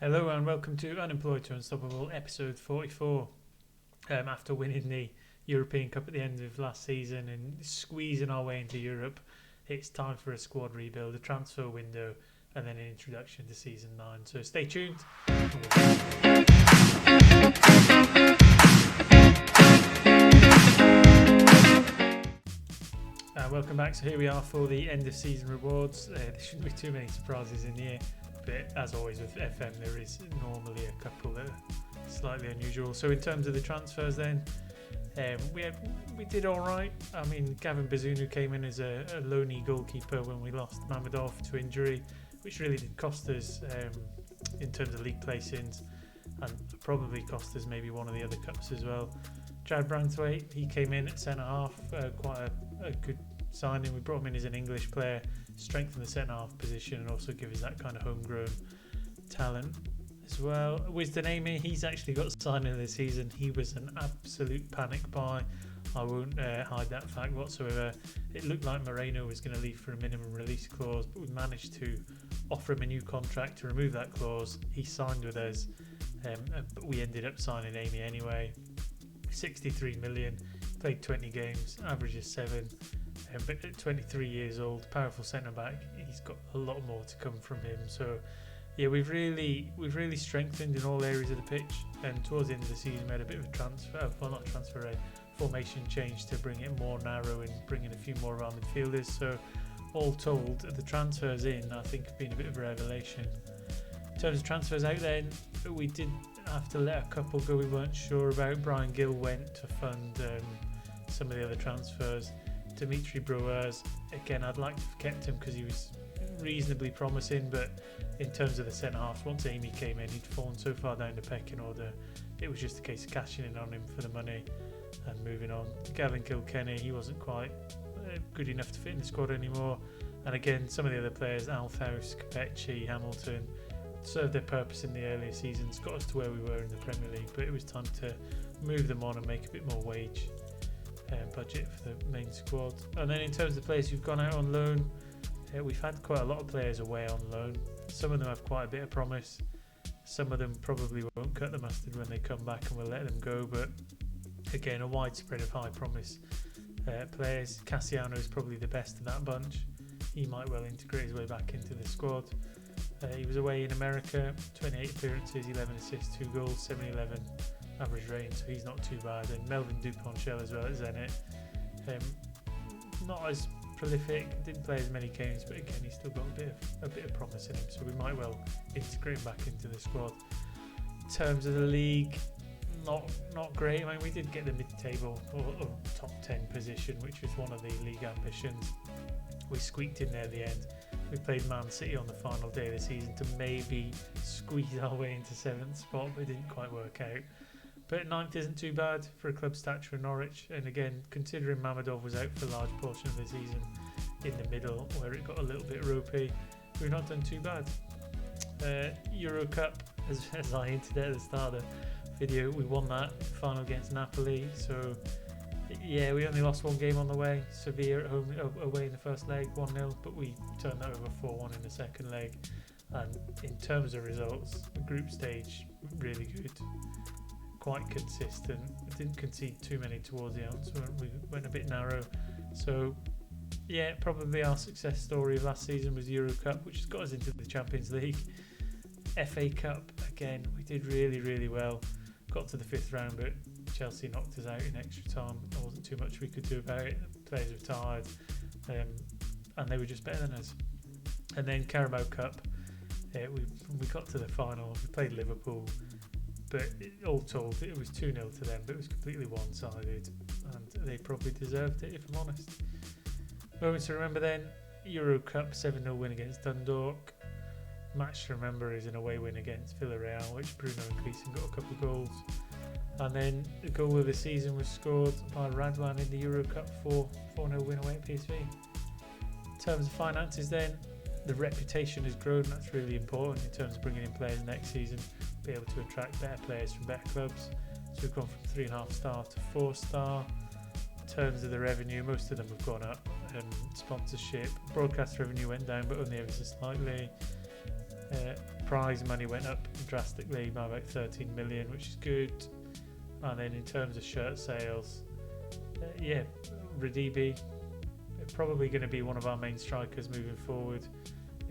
Hello and welcome to Unemployed to Unstoppable episode 44. After winning the European Cup at the end of last season and squeezing our way into Europe, it's time for a squad rebuild, a transfer window, and then an introduction to season 9. So stay tuned. Welcome back. So here we are for the end of season rewards. There shouldn't be too many surprises in here. But as always with FM, there is normally a couple that are slightly unusual. So in terms of the transfers then, we did all right. I mean, Gavin Bazunu came in as a loanee goalkeeper when we lost Mamadov to injury, which really did cost us in terms of league placings, and probably cost us maybe one of the other cups as well. Jared Branthwaite, he came in at centre-half, quite a good signing. We brought him in as an English player, strengthen the centre-half position and also give us that kind of homegrown talent as well. Wisdom Amy, he's actually got signing of the season. He was an absolute panic buy. I won't hide that fact whatsoever. It looked like Moreno was going to leave for a minimum release clause, but we managed to offer him a new contract to remove that clause. He signed with us, but we ended up signing Amy anyway. 63 million, played 20 games, averages 7. But at 23 years old, powerful centre back, he's got a lot more to come from him. So yeah, we've really strengthened in all areas of the pitch. And towards the end of the season, we had a bit of a formation change to bring it more narrow and bring in a few more around midfielders. So all told, the transfers in, I think, have been a bit of a revelation. In terms of transfers out then, we did have to let a couple go we weren't sure about. Brian Gill went to fund some of the other transfers. Dimitri Breuers, again, I'd like to have kept him because he was reasonably promising, but in terms of the centre-half, once Amy came in, he'd fallen so far down the pecking order, it was just a case of cashing in on him for the money and moving on. Gavin Kilkenny, he wasn't quite good enough to fit in the squad anymore, and again, some of the other players, Althaus, Capecci, Hamilton, served their purpose in the earlier seasons, got us to where we were in the Premier League, but it was time to move them on and make a bit more wage budget for the main squad. And then in terms of the players who've gone out on loan, we've had quite a lot of players away on loan. Some of them have quite a bit of promise, some of them probably won't cut the mustard when they come back and we'll let them go, but again, a widespread of high promise players. Cassiano is probably the best of that bunch. He might well integrate his way back into the squad. He was away in America, 28 appearances, 11 assists, 2 goals, 7-11 average rating, so he's not too bad. And Melvin Duponchel as well at Zenit, not as prolific, didn't play as many games, but again he's still got a bit of promise in him, so we might well integrate him back into the squad. In terms of the league, not great. I mean, we did get the mid-table or top 10 position, which was one of the league ambitions. We squeaked in there at the end. We played Man City on the final day of the season to maybe squeeze our way into 7th spot, but it didn't quite work out. But 9th isn't too bad for a club stature in Norwich. And again, considering Mamadov was out for a large portion of the season in the middle, where it got a little bit ropey, we've not done too bad. Euro Cup, as I hinted at the start of the video, we won that final against Napoli. So yeah, we only lost one game on the way. Sevilla at home, away in the first leg, 1-0, but we turned that over 4-1 in the second leg. And in terms of results, the group stage, really good. Quite consistent. We didn't concede too many towards the end, so we went a bit narrow. So yeah, probably our success story of last season was Euro Cup, which has got us into the Champions League. FA Cup, again, we did really well. Got to the 5th round, but Chelsea knocked us out in extra time. There wasn't too much we could do about it. Players were tired, and they were just better than us. And then Carabao Cup, we got to the final. We played Liverpool, but all told, it was 2-0 to them, but it was completely one-sided, and they probably deserved it, if I'm honest. Moments to remember then, Euro Cup 7-0 win against Dundalk. Match to remember is an away win against Villarreal, which Bruno and Gleeson got a couple of goals. And then the goal of the season was scored by Radwan in the Euro Cup 4-0 win away at PSV. In terms of finances then, the reputation has grown. That's really important in terms of bringing in players next season, be able to attract better players from better clubs. So we've gone from 3.5 star to 4 star. In terms of the revenue, most of them have gone up. Sponsorship, broadcast revenue went down, but only ever so slightly. prize money went up drastically by about 13 million, which is good. And then in terms of shirt sales, Radibi probably going to be one of our main strikers moving forward.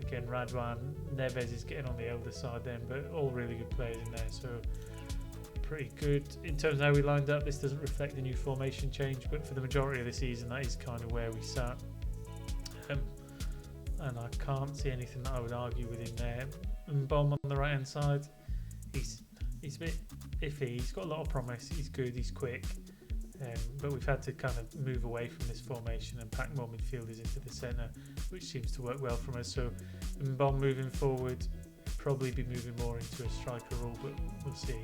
Again, Radwan, Neves is getting on the elder side then, but all really good players in there, so pretty good. In terms of how we lined up, this doesn't reflect the new formation change, but for the majority of the season, that is kind of where we sat. And I can't see anything that I would argue with him there. And Bomb on the right hand side, he's a bit iffy. He's got a lot of promise. He's good. He's quick. But we've had to kind of move away from this formation and pack more midfielders into the centre, which seems to work well from us. So Bomb moving forward, probably be moving more into a striker role, but we'll see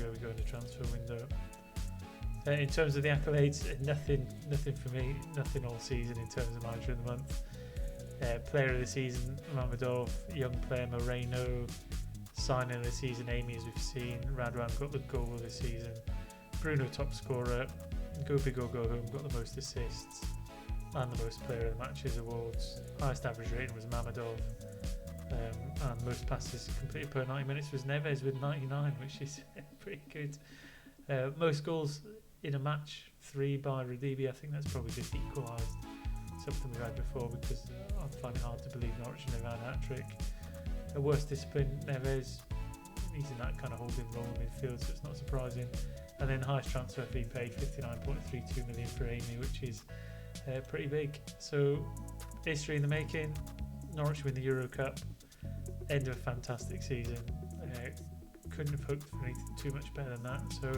where we go in the transfer window. In terms of the accolades, nothing for me, nothing all season in terms of manager of the month. Player of the season, Mamadov. Young player, Moreno. Signing of the season, Amy, as we've seen. Radwan got the goal of the season. Bruno, top scorer. Go big or go home, got the most assists and the most player of the matches awards. Highest average rating was Mamadov. And most passes completed per 90 minutes was Neves with 99, which is pretty good. Most goals in a match, 3 by Radibi. I think that's probably just equalised something we've had before, because I find it hard to believe Norwich and they've had a hat-trick. Worst discipline, Neves. He's in that kind of holding role in midfield, so it's not surprising. And then highest transfer fee paid, 59.32 million for Amy, which is pretty big. So history in the making. Norwich win the Euro Cup. End of a fantastic season. Couldn't have hoped for anything too much better than that. So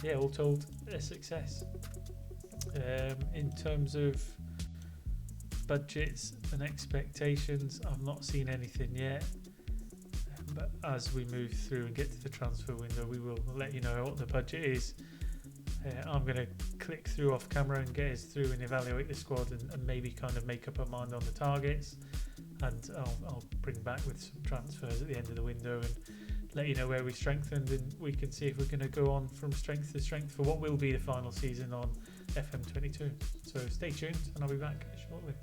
yeah, all told, a success. In terms of budgets and expectations, I've not seen anything yet, but as we move through and get to the transfer window, we will let you know what the budget is. I'm going to click through off camera and get us through and evaluate the squad, and maybe kind of make up our mind on the targets, and I'll bring back with some transfers at the end of the window and let you know where we strengthened, and we can see if we're going to go on from strength to strength for what will be the final season on FM22. So stay tuned and I'll be back shortly.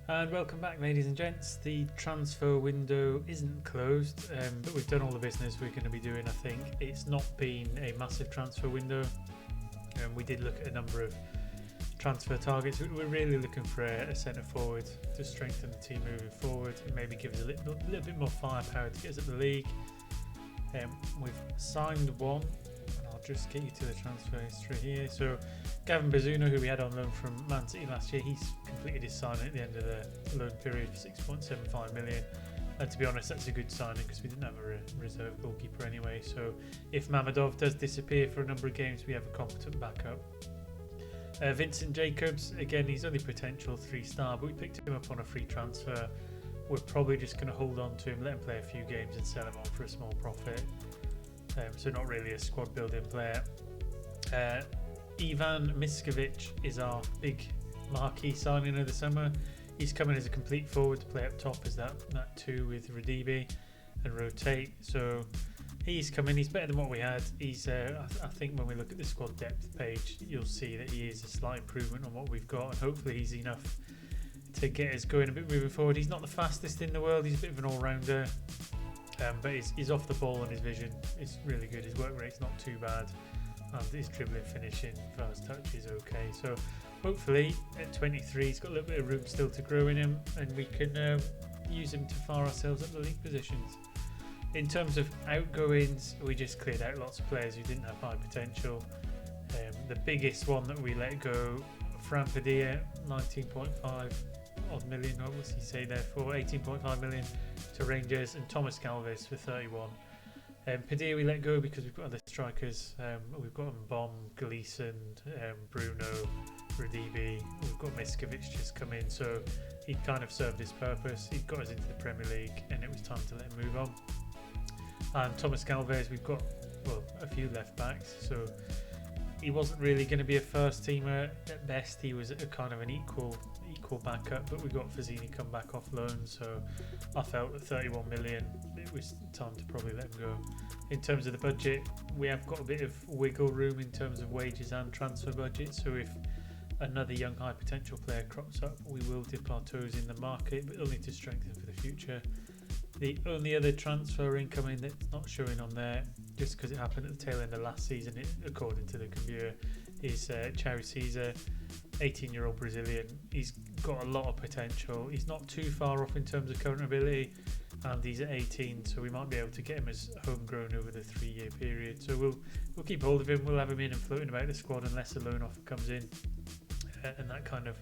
And welcome back, ladies and gents. The transfer window isn't closed, but we've done all the business we're going to be doing. I think it's not been a massive transfer window. We did look at a number of transfer targets. We're really looking for a centre forward to strengthen the team moving forward and maybe give us a little bit more firepower to get us up the league. We've signed one, and I'll just get you to the transfer history here. So Gavin Bazunu, who we had on loan from Man City last year, he's completed his signing at the end of the loan period for 6.75 million. And to be honest, that's a good signing because we didn't have a reserve goalkeeper anyway. So if Mamadov does disappear for a number of games, we have a competent backup. Vincent Jacobs, again, he's only potential 3-star, but we picked him up on a free transfer. We're probably just going to hold on to him, let him play a few games and sell him on for a small profit. So not really a squad building player. Ivan Miskovic is our big marquee signing of the summer. He's coming as a complete forward to play up top as that 2 with Radibi and rotate. So he's coming. He's better than what we had. He's I think when we look at the squad depth page, you'll see that he is a slight improvement on what we've got, and hopefully he's enough to get us going a bit moving forward. He's not the fastest in the world. He's a bit of an all-rounder, but he's off the ball and his vision is really good. His work rate's not too bad, and his dribbling, finishing, first touch is okay. So hopefully at 23 he's got a little bit of room still to grow in him, and we can use him to fire ourselves up the league positions. In terms of outgoings, we just cleared out lots of players who didn't have high potential. The biggest one that we let go, Fran Padilla, 19.5 odd million, what was he say there for, 18.5 million to Rangers, and Thomas Galvez for 31. Padilla we let go because we've got other strikers. We've got Bomb, Gleeson, Bruno, Radibi. We've got Miskovic just come in, so he kind of served his purpose. He got us into the Premier League and it was time to let him move on. And Thomas Galvez, we've got a few left backs, so he wasn't really going to be a first teamer. At best he was a kind of an equal backup, but we got Fazzini come back off loan, so I felt at 31 million it was time to probably let him go. In terms of the budget, we have got a bit of wiggle room in terms of wages and transfer budget, so if another young high potential player crops up, we will dip our toes in the market, but it'll need to strengthen for the future. The only other transfer incoming that's not showing on there, just because it happened at the tail end of last season, according to the computer, is Cherry Caesar, 18-year-old Brazilian. He's got a lot of potential. He's not too far off in terms of current ability, and he's at 18, so we might be able to get him as homegrown over the 3-year period. So we'll keep hold of him. We'll have him in and floating about the squad unless a loan offer comes in, and that kind of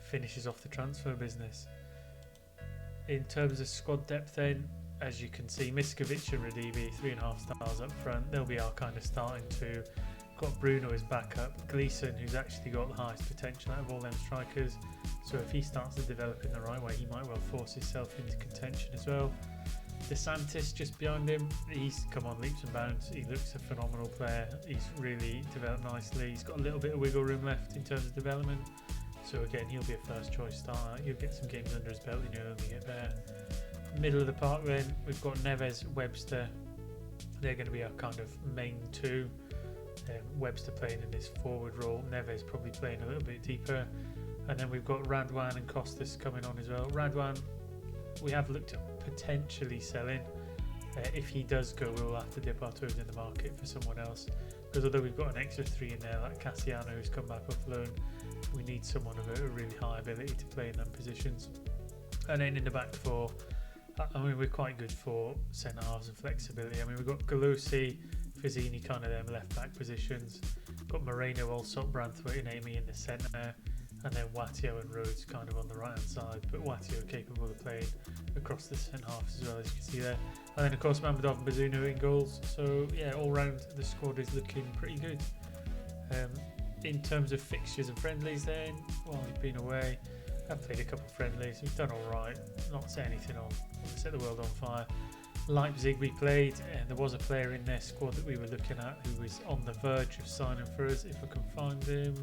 finishes off the transfer business. In terms of squad depth then, as you can see, Miskovic and Radivi, 3.5 stars up front. They'll be our kind of starting two. Got Bruno as backup. Gleeson, who's actually got the highest potential out of all them strikers. So if he starts to develop in the right way, he might well force himself into contention as well. DeSantis just behind him. He's come on leaps and bounds. He looks a phenomenal player. He's really developed nicely. He's got a little bit of wiggle room left in terms of development. So again, he'll be a first choice starter. He'll get some games under his belt and he'll only get better. Middle of the park then, we've got Neves, Webster. They're going to be our kind of main two. Webster playing in this forward role, Neves probably playing a little bit deeper. And then we've got Radwan and Costas coming on as well. Radwan, we have looked at potentially selling. If he does go, we'll have to dip our toes in the market for someone else. Because although we've got an extra 3 in there, like Cassiano, who's come back off loan, we need someone of a really high ability to play in them positions. And then in the back four, I mean, we're quite good for centre halves and flexibility. I mean, we've got Galosi, Fazzini, kind of them left back positions. Got Moreno, Allsop, Branthwaite, and Amy in the centre, and then Watio and Rhodes kind of on the right hand side. But Watio capable of playing across the centre halves as well, as you can see there. And then of course Mamadov and Bazunu in goals. So yeah, all round the squad is looking pretty good. In terms of fixtures and friendlies then, while we've been away, I've played a couple of friendlies. We've done alright, not set anything on, set the world on fire. Leipzig we played, and there was a player in their squad that we were looking at who was on the verge of signing for us. If I can find him,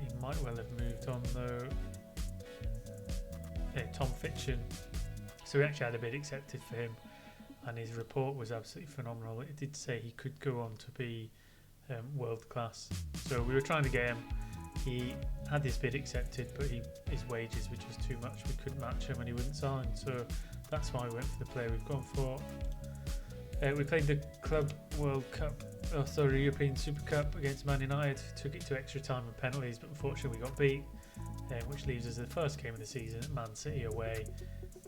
he might well have moved on though. Tom Fitchen. So we actually had a bid accepted for him, and his report was absolutely phenomenal. It did say he could go on to be world class. So we were trying to get him. He had his bid accepted, but his wages were just too much. We couldn't match him and he wouldn't sign. So that's why we went for the player we've gone for. We played the Club World Cup, European Super Cup against Man United. Took it to extra time and penalties, but unfortunately we got beat, which leaves us the first game of the season at Man City away.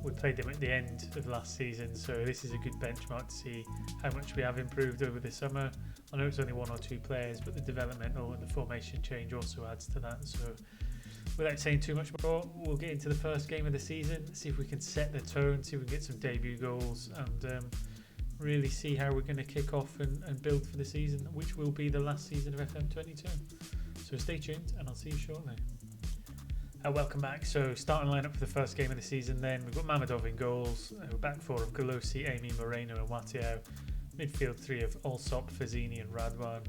We played them at the end of last season, so this is a good benchmark to see how much we have improved over the summer. I know it's only 1 or 2 players, but the developmental and the formation change also adds to that. So without saying too much more, we'll get into the first game of the season, see if we can set the tone, see if we can get some debut goals, and really see how we're going to kick off and build for the season, which will be the last season of FM22. So stay tuned, and I'll see you shortly. Welcome back. So starting lineup for the first game of the season then, we've got Mamadov in goals, back four of Galosi, Amy, Moreno and Watio, midfield 3 of Allsop, Fazzini and Radwan,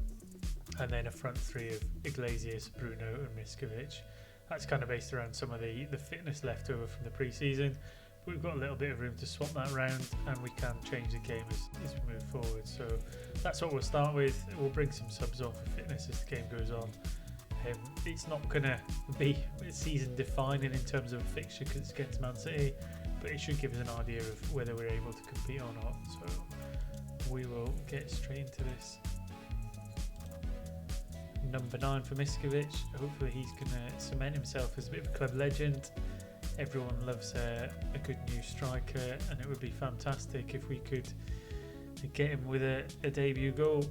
and then a front 3 of Iglesias, Bruno and Miskovic. That's kind of based around some of the fitness left over from the pre-season, but we've got a little bit of room to swap that around, and we can change the game as we move forward. So that's what we'll start with. We'll bring some subs on for fitness as the game goes on. It's not going to be season defining in terms of a fixture because it's against Man City, but it should give us an idea of whether we're able to compete or not. So we will get straight into this. Number 9 for Miskovic. Hopefully he's going to cement himself as a bit of a club legend. Everyone loves a good new striker, and it would be fantastic if we could get him with a debut goal.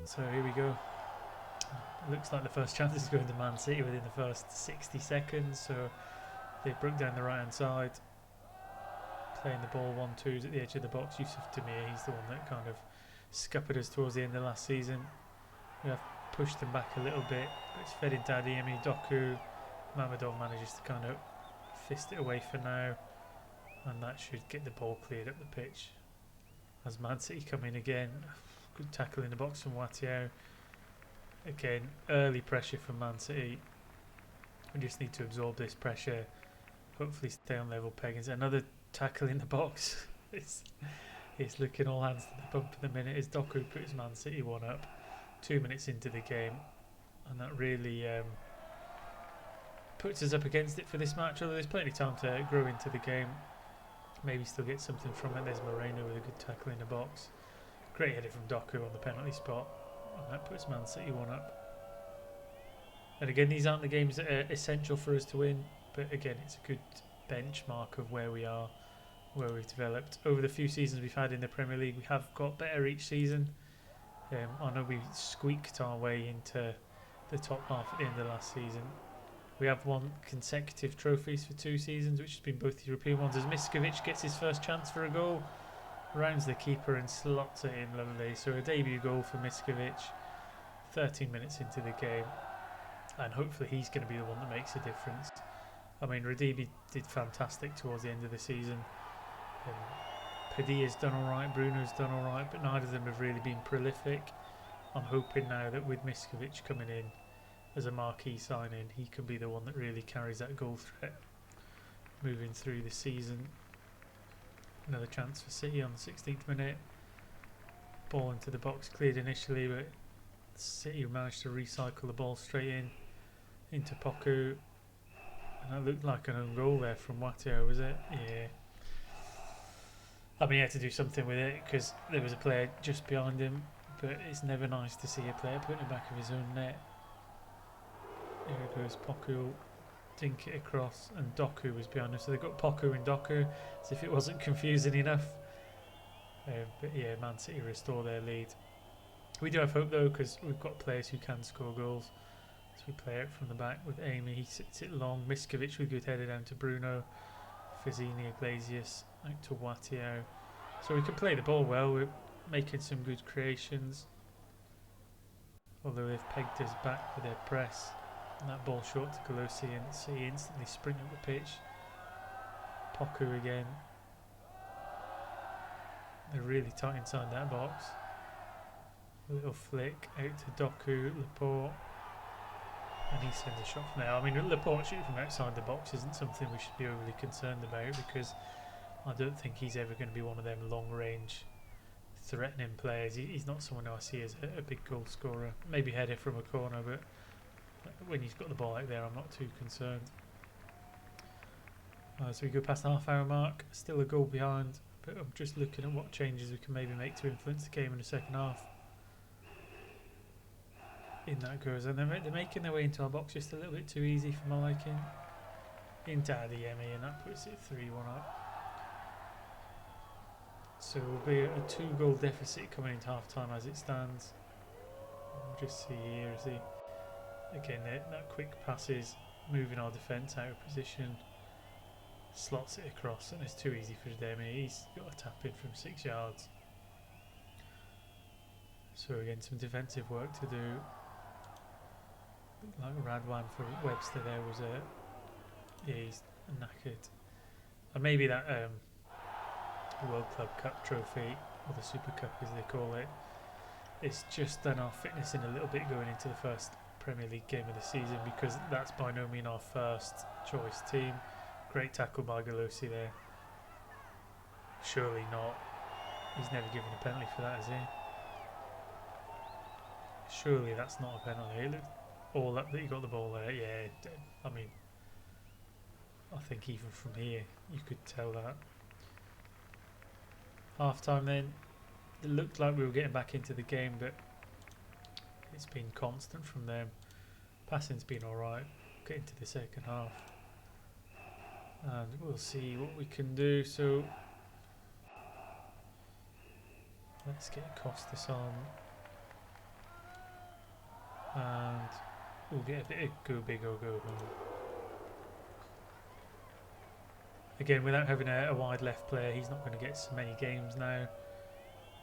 So here we go. It looks like the first chance is going to Man City within the first 60 seconds. So they broke down the right hand side, playing the ball 1-2s at the edge of the box. Yusuf Demir, he's the one that kind of scuppered us towards the end of last season. We have pushed them back a little bit, but it's fed into Adeyemi, Doku. Mamadov manages to kind of fist it away for now, and that should get the ball cleared up the pitch as Man City come in again. Good tackle in the box from Watio. Again, early pressure from Man City. We just need to absorb this pressure, hopefully stay on level peggings. Another tackle in the box. it's looking all hands to the pump at the minute as Doku puts Man City 1 up 2 minutes into the game, and that really puts us up against it for this match, although there's plenty of time to grow into the game. Maybe still get something from it. There's Moreno with a good tackle in the box. Great header from Doku on the penalty spot. And that puts Man City 1 up. And again, these aren't the games that are essential for us to win, but again, it's a good benchmark of where we are, where we've developed. Over the few seasons we've had in the Premier League, we have got better each season. I know we squeaked our way into the top half at the end of last season. We have won consecutive trophies for 2 seasons, which has been both European ones, as Miskovic gets his first chance for a goal, rounds the keeper and slots it in lovely. So a debut goal for Miskovic, 13 minutes into the game, and hopefully he's going to be the one that makes a difference. I mean, Radibi did fantastic towards the end of the season. Padilla's done alright, Bruno's done alright, but neither of them have really been prolific. I'm hoping now that with Miskovic coming in as a marquee signing, he can be the one that really carries that goal threat moving through the season. Another chance for City on the 16th minute. Ball into the box, cleared initially, but City managed to recycle the ball straight into Poku. And that looked like an own goal there from Watio, was it? Yeah. I mean, he had to do something with it because there was a player just behind him, but it's never nice to see a player put in the back of his own net. Here goes Poku, dink it across, and Doku was behind him, so they've got Poku and Doku, as if it wasn't confusing enough. But yeah, Man City restore their lead. We do have hope though, because we've got players who can score goals. So we play out from the back with Amy, he sits it long, Miskovic with good header down to Bruno, Fazzini, Iglesias out to Watio. So we can play the ball well, we're making some good creations. Although they've pegged us back with their press. And that ball short to Golosi and City instantly sprint up the pitch. Poku again. They're really tight inside that box. A little flick out to Doku, Laporte. And he sends a shot from there. I mean, Laporte shooting from outside the box isn't something we should be overly concerned about, because I don't think he's ever going to be one of them long-range threatening players. He's not someone who I see as a big goal scorer. Maybe header from a corner, but when he's got the ball out there, I'm not too concerned. So we go past the half-hour mark. Still a goal behind, but I'm just looking at what changes we can maybe make to influence the game in the second half. In that goes, and they're making their way into our box just a little bit too easy for my liking. Into Adeyemi, and that puts it 3-1 up. So we'll be at a 2-goal deficit coming into half time as it stands. We'll just see here as he, again, that quick passes, moving our defence out of position, slots it across, and it's too easy for Adeyemi. He's got a tap in from 6 yards. So again, some defensive work to do. Like Radwan for Webster there was he's knackered. And maybe that World Club Cup trophy, or the Super Cup as they call it, it's just done our fitness in a little bit going into the first Premier League game of the season, because that's by no means our first choice team. Great tackle by Golosi there. Surely not. He's never given a penalty for that, has he? Surely that's not a penalty. It looked all up that he got the ball there. Yeah, I mean, I think even from here you could tell that. Half time then, it looked like we were getting back into the game, but it's been constant from them. Passing's been alright. Get into the second half, and we'll see what we can do. So let's get Costas on, and we'll get a bit of go big or go home. Again, without having a wide left player, he's not going to get so many games now,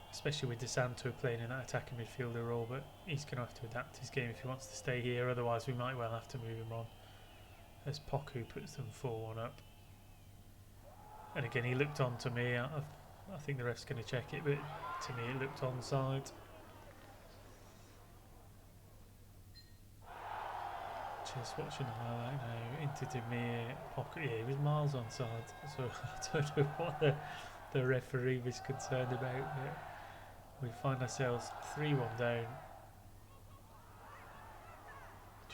especially with De Santo playing in that attacking midfielder role, but he's going to have to adapt his game if he wants to stay here, otherwise we might well have to move him on, as Poku puts them 4-1 up. And again, he looked on to me. I think the ref's going to check it, but to me it looked onside. Just watching the highlight now, into Demir, Pocket, yeah, he was miles onside, so I don't know what the referee was concerned about, but we find ourselves 3-1 down.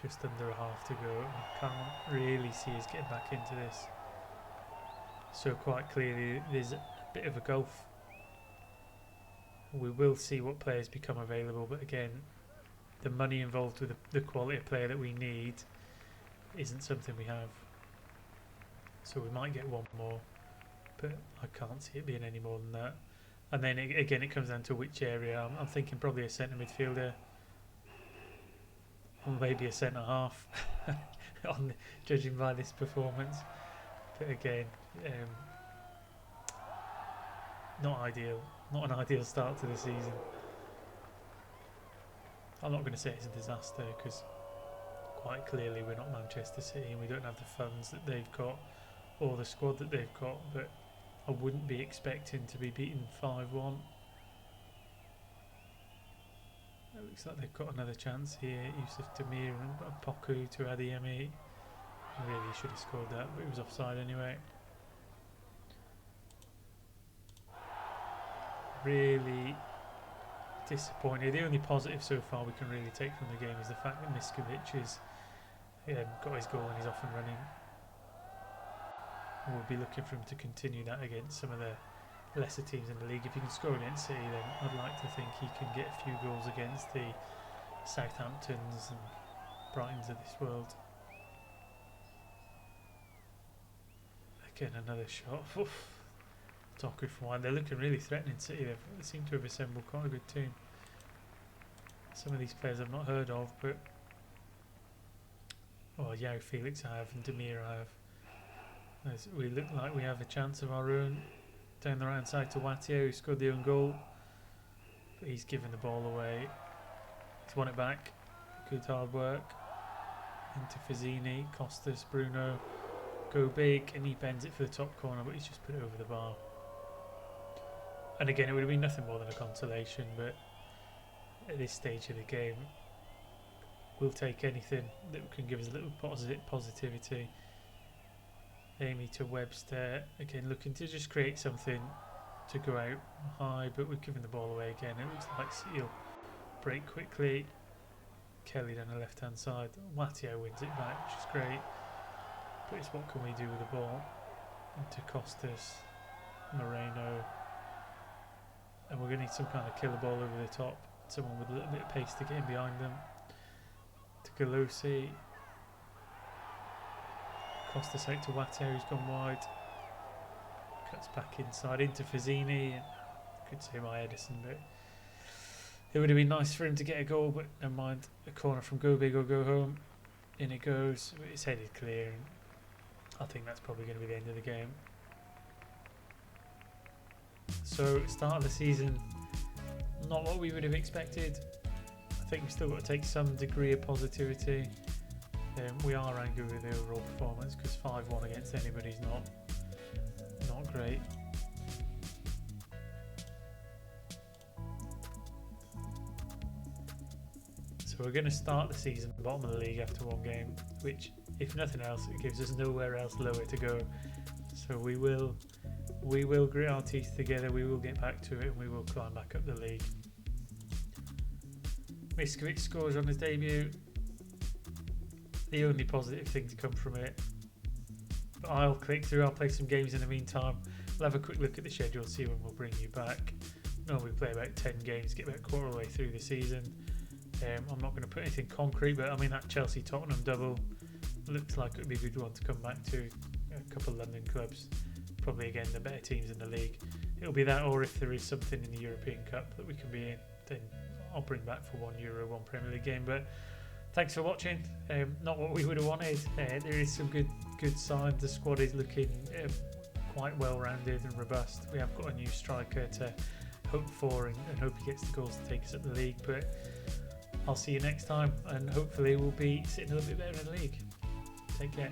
Just under a half to go. I can't really see us getting back into this. So quite clearly there's a bit of a gulf. We will see what players become available, but again, the money involved with the quality of player that we need isn't something we have. So we might get one more, but I can't see it being any more than that. And then again, it comes down to which area. I'm thinking probably a centre midfielder, or maybe a centre half, judging by this performance. But again, not ideal. Not an ideal start to the season. I'm not going to say it's a disaster because quite clearly we're not Manchester City and we don't have the funds that they've got or the squad that they've got, but I wouldn't be expecting to be beaten 5-1. It looks like they've got another chance here. Yusuf Demir and Poku to Adeyemi. Really should have scored that, but it was offside anyway. Really disappointed. The only positive so far we can really take from the game is the fact that Miskovic has got his goal and he's off and running. We'll be looking for him to continue that against some of the lesser teams in the league. If he can score against City, then I'd like to think he can get a few goals against the Southamptons and Brightons of this world. Again, another shot. Oof. Doku from wide. They're looking really threatening, City. They seem to have assembled quite a good team. Some of these players I've not heard of, but Yao Felix I have and Demir I have. As we look like we have a chance of our own. Down the right hand side to Watio, who scored the own goal, but he's given the ball away. He's won it back. Good hard work. Into Fazzini, Costas, Bruno. Go big, and he bends it for the top corner, but he's just put it over the bar. And again, it would have been nothing more than a consolation, but at this stage of the game, we'll take anything that can give us a little positivity. Amy to Webster, again looking to just create something to go out high, but we're giving the ball away again. It looks like Seal break quickly. Kelly down the left hand side. Watio wins it back, which is great. But it's what can we do with the ball? Into Costas, Moreno. And we're going to need some kind of killer ball over the top. Someone with a little bit of pace to get in behind them. To Galusi. Costas out to Wateo, who's gone wide. Cuts back inside into Fazzini. Could say my Edison, but it would have been nice for him to get a goal, but never mind. A corner from Go Big or Go Home. In it goes. It's headed clear. And I think that's probably going to be the end of the game. So, start of the season, not what we would have expected. I think we've still got to take some degree of positivity. We are angry with the overall performance because 5-1 against anybody's not great. So we're going to start the season bottom of the league after one game, which, if nothing else, it gives us nowhere else lower to go. So we will grit our teeth together, we will get back to it, and we will climb back up the league. Miskovic scores on his debut. The only positive thing to come from it. But I'll click through, I'll play some games in the meantime. We'll have a quick look at the schedule, see when we'll bring you back. Normally we play about 10 games, get about a quarter of the way through the season. I'm not going to put anything concrete, but I mean that Chelsea-Tottenham double looks like it would be a good one to come back to. A couple of London clubs, probably again the better teams in the league. It'll be that, or if there is something in the European Cup that we can be in, then I'll bring back for one Euro, one Premier League game. But thanks for watching. Not what we would have wanted. There is some good signs. The squad is looking quite well rounded and robust. We have got a new striker to hope for and hope he gets the goals to take us up the league. But I'll see you next time, and hopefully we'll be sitting a little bit better in the league. Take care.